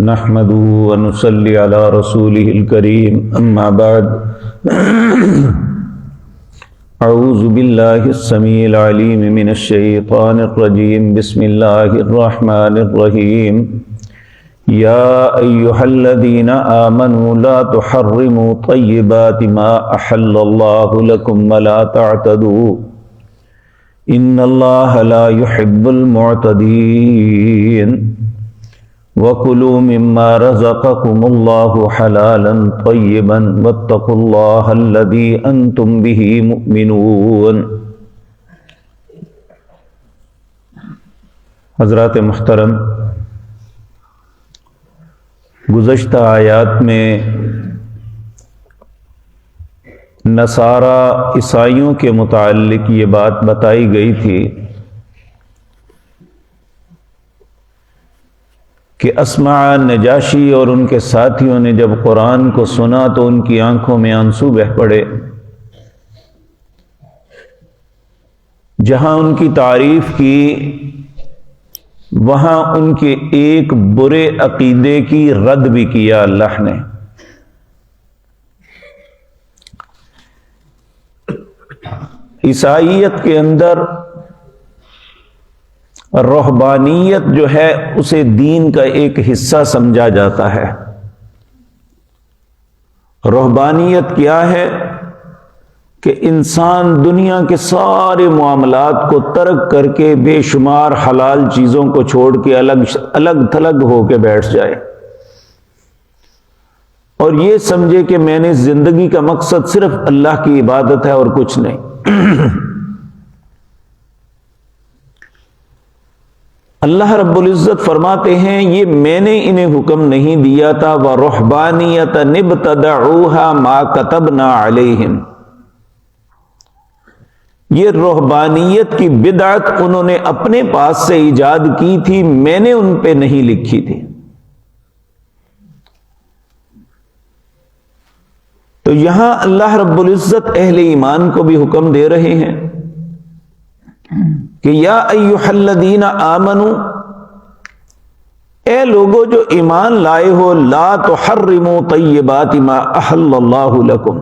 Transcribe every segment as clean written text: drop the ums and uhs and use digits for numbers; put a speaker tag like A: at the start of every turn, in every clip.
A: نحمده ونصلي على رسوله الكريم اما بعد اعوذ بالله السميع العليم من الشيطان الرجيم بسم الله الرحمن الرحيم يا ايها الذين آمنوا لا تحرموا طيبات ما احل الله لكم ولا تعتدوا ان اللہ لا يحب المعتدین وَكُلُوا مِمَّا رَزَقَكُمُ اللَّهُ حَلَالًا طَيِّبًا وَاتَّقُوا اللَّهَ الَّذِي أَنْتُمْ بِهِ مُؤْمِنُونَ۔ حضرات محترم، گزشتہ آیات میں نصارہ عیسائیوں کے متعلق یہ بات بتائی گئی تھی کہ اسمع نجاشی اور ان کے ساتھیوں نے جب قرآن کو سنا تو ان کی آنکھوں میں آنسو بہ پڑے۔ جہاں ان کی تعریف کی وہاں ان کے ایک برے عقیدے کی رد بھی کیا اللہ نے۔ عیسائیت کے اندر رہبانیت جو ہے اسے دین کا ایک حصہ سمجھا جاتا ہے۔ رہبانیت کیا ہے؟ کہ انسان دنیا کے سارے معاملات کو ترک کر کے بے شمار حلال چیزوں کو چھوڑ کے الگ تھلگ ہو کے بیٹھ جائے اور یہ سمجھے کہ میں نے زندگی کا مقصد صرف اللہ کی عبادت ہے اور کچھ نہیں۔ اللہ رب العزت فرماتے ہیں یہ میں نے انہیں حکم نہیں دیا تھا وَرُحْبَانِيَةً ابْتَدَعُوهَا مَا كَتَبْنَا عَلَيْهِمْ، یہ رہبانیت کی بدعت انہوں نے اپنے پاس سے ایجاد کی تھی، میں نے ان پہ نہیں لکھی تھی۔ تو یہاں اللہ رب العزت اہل ایمان کو بھی حکم دے رہے ہیں کہ یا ایھا الذین آمنو، اے لوگو جو ایمان لائے ہو، لا تحرموا طیبات ما احل اللہ لکم،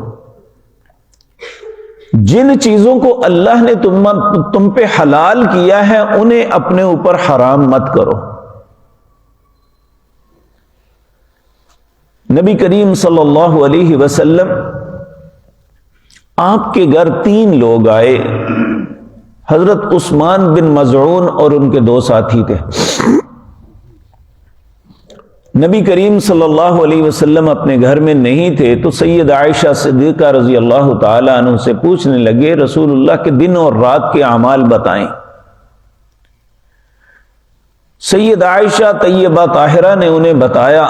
A: جن چیزوں کو اللہ نے تم پہ حلال کیا ہے انہیں اپنے اوپر حرام مت کرو۔ نبی کریم صلی اللہ علیہ وسلم آپ کے گھر 3 لوگ آئے، حضرت عثمان بن مظعون اور ان کے 2 ساتھی تھے۔ نبی کریم صلی اللہ علیہ وسلم اپنے گھر میں نہیں تھے تو سید عائشہ صدیقہ رضی اللہ تعالی عنہ سے پوچھنے لگے رسول اللہ کے دن اور رات کے اعمال بتائیں۔ سید عائشہ طیبہ طاہرہ نے انہیں بتایا۔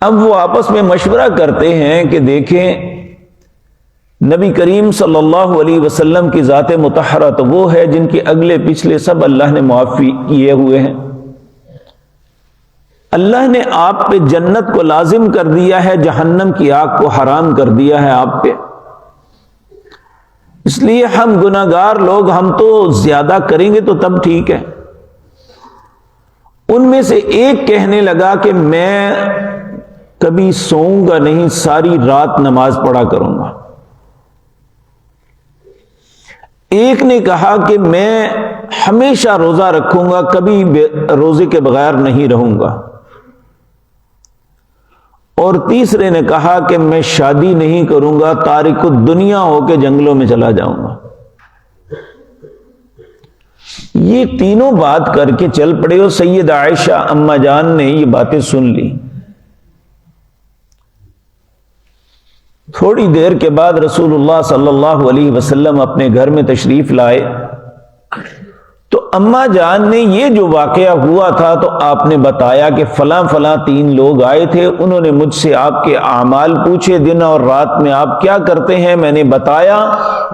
A: اب وہ آپس میں مشورہ کرتے ہیں کہ دیکھیں نبی کریم صلی اللہ علیہ وسلم کی ذات مطہرہ تو وہ ہے جن کے اگلے پچھلے سب اللہ نے معافی کیے ہوئے ہیں۔ اللہ نے آپ پہ جنت کو لازم کر دیا ہے، جہنم کی آگ کو حرام کر دیا ہے آپ پہ، اس لیے ہم گناہگار لوگ ہم تو زیادہ کریں گے تو تب ٹھیک ہے۔ ان میں سے ایک کہنے لگا کہ میں کبھی سوؤں گا نہیں، ساری رات نماز پڑھا کروں گا۔ ایک نے کہا کہ میں ہمیشہ روزہ رکھوں گا، کبھی روزے کے بغیر نہیں رہوں گا، اور تیسرے نے کہا کہ میں شادی نہیں کروں گا، تارک الدنیا ہو کے جنگلوں میں چلا جاؤں گا۔ یہ تینوں بات کر کے چل پڑے اور سید عائشہ اما جان نے یہ باتیں سن لی۔ تھوڑی دیر کے بعد رسول اللہ صلی اللہ علیہ وسلم اپنے گھر میں تشریف لائے تو اما جان نے یہ جو واقعہ ہوا تھا تو آپ نے بتایا کہ فلاں 3 لوگ آئے تھے، انہوں نے مجھ سے آپ کے اعمال پوچھے، دن اور رات میں آپ کیا کرتے ہیں، میں نے بتایا،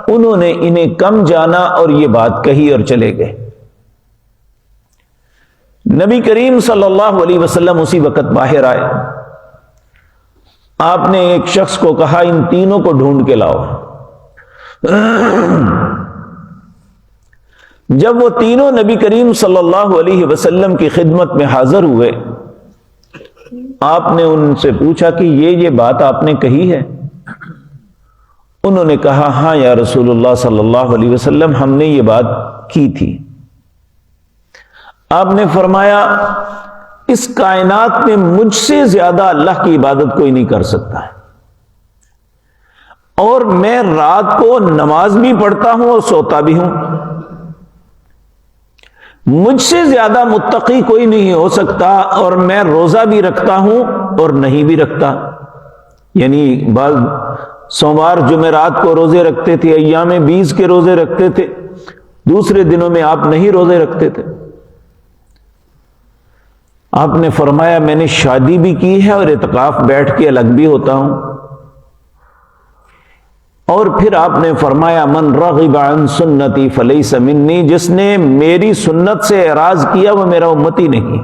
A: انہوں نے انہیں کم جانا اور یہ بات کہی اور چلے گئے۔ نبی کریم صلی اللہ علیہ وسلم اسی وقت باہر آئے۔ آپ نے ایک شخص کو کہا ان تینوں کو ڈھونڈ کے لاؤ۔ جب وہ تینوں نبی کریم صلی اللہ علیہ وسلم کی خدمت میں حاضر ہوئے، آپ نے ان سے پوچھا کہ یہ بات آپ نے کہی ہے؟ انہوں نے کہا ہاں یا رسول اللہ صلی اللہ علیہ وسلم، ہم نے یہ بات کی تھی۔ آپ نے فرمایا اس کائنات میں مجھ سے زیادہ اللہ کی عبادت کوئی نہیں کر سکتا ہے، اور میں رات کو نماز بھی پڑھتا ہوں اور سوتا بھی ہوں، مجھ سے زیادہ متقی کوئی نہیں ہو سکتا، اور میں روزہ بھی رکھتا ہوں اور نہیں بھی رکھتا، یعنی بعض سوموار جمعرات کو روزے رکھتے تھے، ایام 20 کے روزے رکھتے تھے، دوسرے دنوں میں آپ نہیں روزے رکھتے تھے۔ آپ نے فرمایا میں نے شادی بھی کی ہے اور اعتکاف بیٹھ کے الگ بھی ہوتا ہوں، اور پھر آپ نے فرمایا من رغب عن سنتی فلیس منی، جس نے میری سنت سے اعراض کیا وہ میرا امتی نہیں۔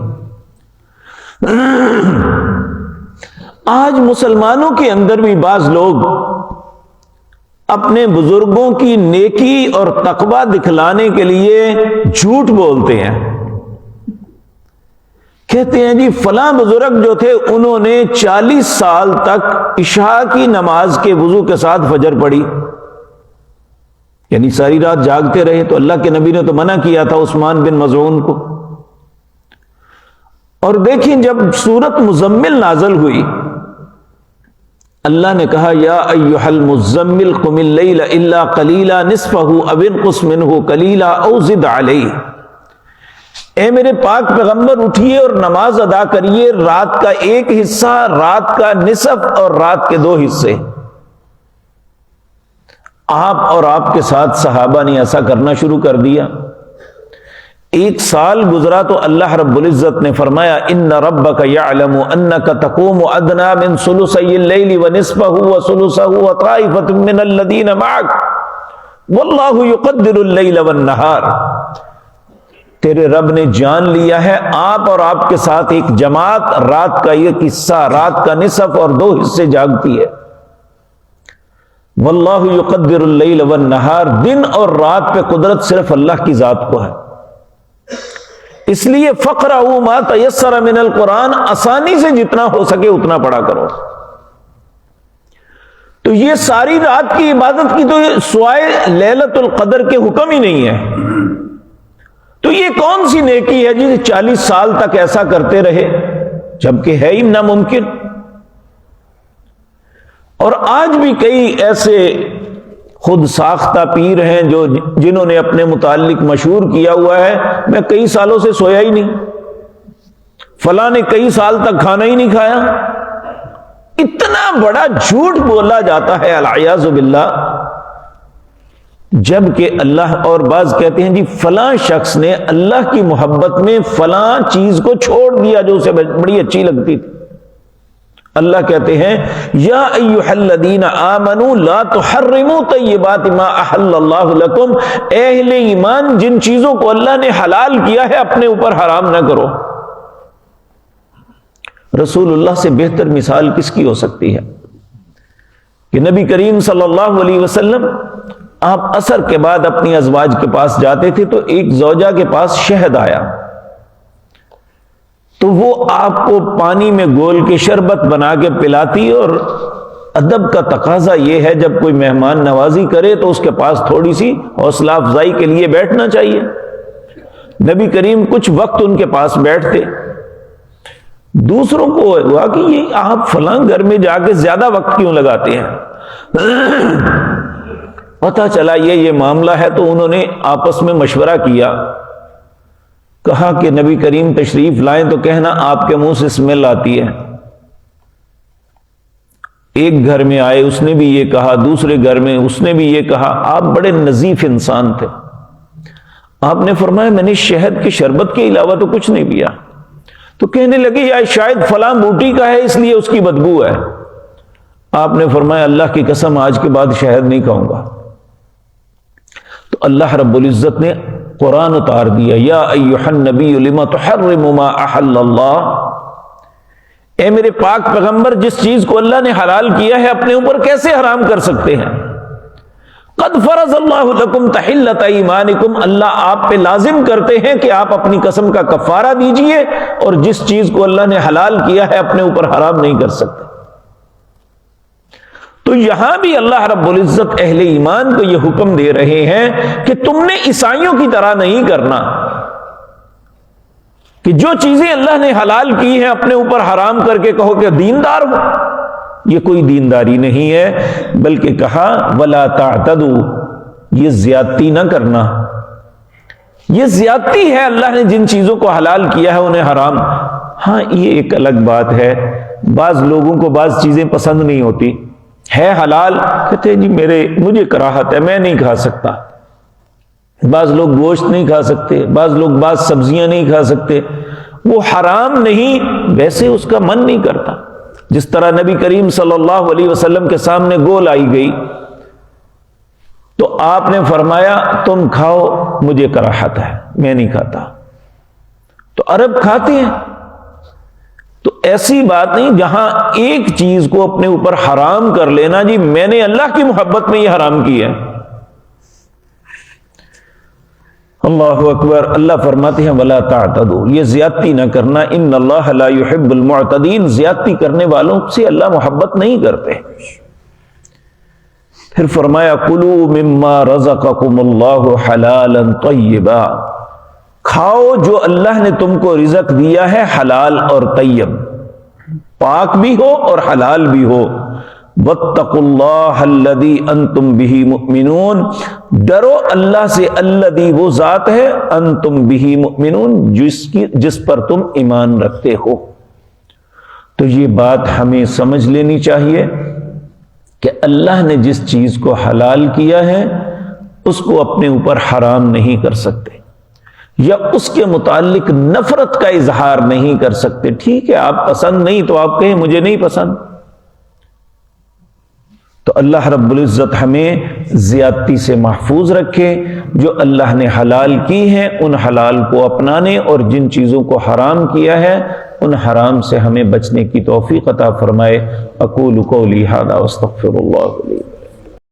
A: آج مسلمانوں کے اندر بھی بعض لوگ اپنے بزرگوں کی نیکی اور تقوی دکھلانے کے لیے جھوٹ بولتے ہیں، کہتے ہیں جی فلاں بزرگ جو تھے انہوں نے 40 سال تک عشاء کی نماز کے وضو کے ساتھ فجر پڑھی، یعنی ساری رات جاگتے رہے، تو اللہ کے نبی نے تو منع کیا تھا عثمان بن مظعون کو۔ اور دیکھیں جب سورت مزمل نازل ہوئی، اللہ نے کہا یا ایھا المزمل قم اللیل الا قلیلا نصفہ او انقص منہ قلیلا او زد علیہ، اے میرے پاک پیغمبر اٹھیے اور نماز ادا کریے، رات کا ایک حصہ، رات کا نصف اور رات کے 2 حصے۔ آپ اور آپ کے ساتھ صحابہ نے ایسا کرنا شروع کر دیا۔ 1 سال گزرا تو اللہ رب العزت نے فرمایا ان ربک یعلم انک تقوم ادنی من ثلثی اللیل ونصفہ وثلثہ وطائفۃ من الذین معک واللہ یقدر اللیل والنہار، تیرے رب نے جان لیا ہے آپ اور آپ کے ساتھ ایک جماعت رات کا 1 حصہ، رات کا نصف اور 2 حصے جاگتی ہے۔ واللہ یقدر اللیل والنہار، دن اور رات پہ قدرت صرف اللہ کی ذات کو ہے، اس لیے فقرؤوا ما تیسر من القرآن، آسانی سے جتنا ہو سکے اتنا پڑھا کرو۔ تو یہ ساری رات کی عبادت کی تو سوائے لیلۃ القدر کے حکم ہی نہیں ہے، تو یہ کون سی نیکی ہے جی 40 سال تک ایسا کرتے رہے، جبکہ ہے ہی ناممکن۔ اور آج بھی کئی ایسے خود ساختہ پیر ہیں جنہوں نے اپنے متعلق مشہور کیا ہوا ہے میں کئی سالوں سے سویا ہی نہیں، فلاں نے کئی سال تک کھانا ہی نہیں کھایا۔ اتنا بڑا جھوٹ بولا جاتا ہے العیاذ باللہ، جبکہ اللہ، اور بعض کہتے ہیں جی فلاں شخص نے اللہ کی محبت میں فلاں چیز کو چھوڑ دیا جو اسے بڑی اچھی لگتی تھی۔ اللہ کہتے ہیں یا ایھا الذین آمنوا لا تحرموا طیبات ما احل اللہ لکم، اے اہل ایمان جن چیزوں کو اللہ نے حلال کیا ہے اپنے اوپر حرام نہ کرو۔ رسول اللہ سے بہتر مثال کس کی ہو سکتی ہے کہ نبی کریم صلی اللہ علیہ وسلم آپ عصر کے بعد اپنی ازواج کے پاس جاتے تھے تو ایک زوجہ کے پاس شہد آیا، تو وہ آپ کو پانی میں گول کے شربت بنا کے پلاتی، اور ادب کا تقاضا یہ ہے جب کوئی مہمان نوازی کرے تو اس کے پاس تھوڑی سی حوصلہ افزائی کے لیے بیٹھنا چاہیے۔ نبی کریم کچھ وقت ان کے پاس بیٹھتے، دوسروں کو ہوا کہ یہ آپ فلاں گھر میں جا کے زیادہ وقت کیوں لگاتے ہیں، پتہ چلا یہ معاملہ ہے، تو انہوں نے آپس میں مشورہ کیا، کہا کہ نبی کریم تشریف لائیں تو کہنا آپ کے منہ سے اسمیل آتی ہے۔ ایک گھر میں آئے، اس نے بھی یہ کہا، دوسرے گھر میں اس نے بھی یہ کہا، آپ بڑے نظیف انسان تھے۔ آپ نے فرمایا میں نے شہد کے شربت کے علاوہ تو کچھ نہیں پیا، تو کہنے لگے یا شاید فلاں بوٹی کا ہے اس لیے اس کی بدبو ہے۔ آپ نے فرمایا اللہ کی قسم آج کے بعد شہد نہیں کھاؤں گا۔ تو اللہ رب العزت نے قرآن اتار دیا یا ایھا النبی لما تحرم ما احل اللہ، اے میرے پاک پیغمبر جس چیز کو اللہ نے حلال کیا ہے اپنے اوپر کیسے حرام کر سکتے ہیں؟ قد فرض اللہ لکم تحلۃ ایمانکم، اللہ آپ پہ لازم کرتے ہیں کہ آپ اپنی قسم کا کفارہ دیجئے، اور جس چیز کو اللہ نے حلال کیا ہے اپنے اوپر حرام نہیں کر سکتے۔ تو یہاں بھی اللہ رب العزت اہل ایمان کو یہ حکم دے رہے ہیں کہ تم نے عیسائیوں کی طرح نہیں کرنا کہ جو چیزیں اللہ نے حلال کی ہیں اپنے اوپر حرام کر کے کہو کہ دیندار ہو۔ یہ کوئی دینداری نہیں ہے، بلکہ کہا ولا تعتدوا، یہ زیادتی نہ کرنا۔ یہ زیادتی ہے، اللہ نے جن چیزوں کو حلال کیا ہے انہیں حرام۔ ہاں یہ ایک الگ بات ہے، بعض لوگوں کو بعض چیزیں پسند نہیں ہوتی، ہے حلال، کہتے ہیں جی مجھے کراہت ہے، میں نہیں کھا سکتا۔ بعض لوگ گوشت نہیں کھا سکتے، بعض لوگ بعض سبزیاں نہیں کھا سکتے، وہ حرام نہیں، ویسے اس کا من نہیں کرتا۔ جس طرح نبی کریم صلی اللہ علیہ وسلم کے سامنے گول آئی گئی تو آپ نے فرمایا تم کھاؤ، مجھے کراہت ہے، میں نہیں کھاتا۔ تو عرب کھاتے ہیں، تو ایسی بات نہیں جہاں ایک چیز کو اپنے اوپر حرام کر لینا، جی میں نے اللہ کی محبت میں یہ حرام کی ہے۔ اللہ اکبر۔ اللہ فرماتے ہیں ولا تعتدوا، یہ زیادتی نہ کرنا، ان اللہ لا يحب المعتدین، زیادتی کرنے والوں سے اللہ محبت نہیں کرتے۔ پھر فرمایا کلوا مما رزقکم اللہ حلالا طیبا، کھاؤ جو اللہ نے تم کو رزق دیا ہے حلال اور طیب، پاک بھی ہو اور حلال بھی ہو۔ واتقوا اللہ الذی انتم بہ مؤمنون، ڈرو اللہ سے، الذی وہ ذات ہے، انتم بہ مؤمنون جس پر تم ایمان رکھتے ہو۔ تو یہ بات ہمیں سمجھ لینی چاہیے کہ اللہ نے جس چیز کو حلال کیا ہے اس کو اپنے اوپر حرام نہیں کر سکتے، یا اس کے متعلق نفرت کا اظہار نہیں کر سکتے۔ ٹھیک ہے آپ پسند نہیں تو آپ کہیں مجھے نہیں پسند۔ تو اللہ رب العزت ہمیں زیادتی سے محفوظ رکھے، جو اللہ نے حلال کی ہیں ان حلال کو اپنانے، اور جن چیزوں کو حرام کیا ہے ان حرام سے ہمیں بچنے کی توفیق عطا فرمائے۔ اقول قولی ھذا واستغفر اللہ لی۔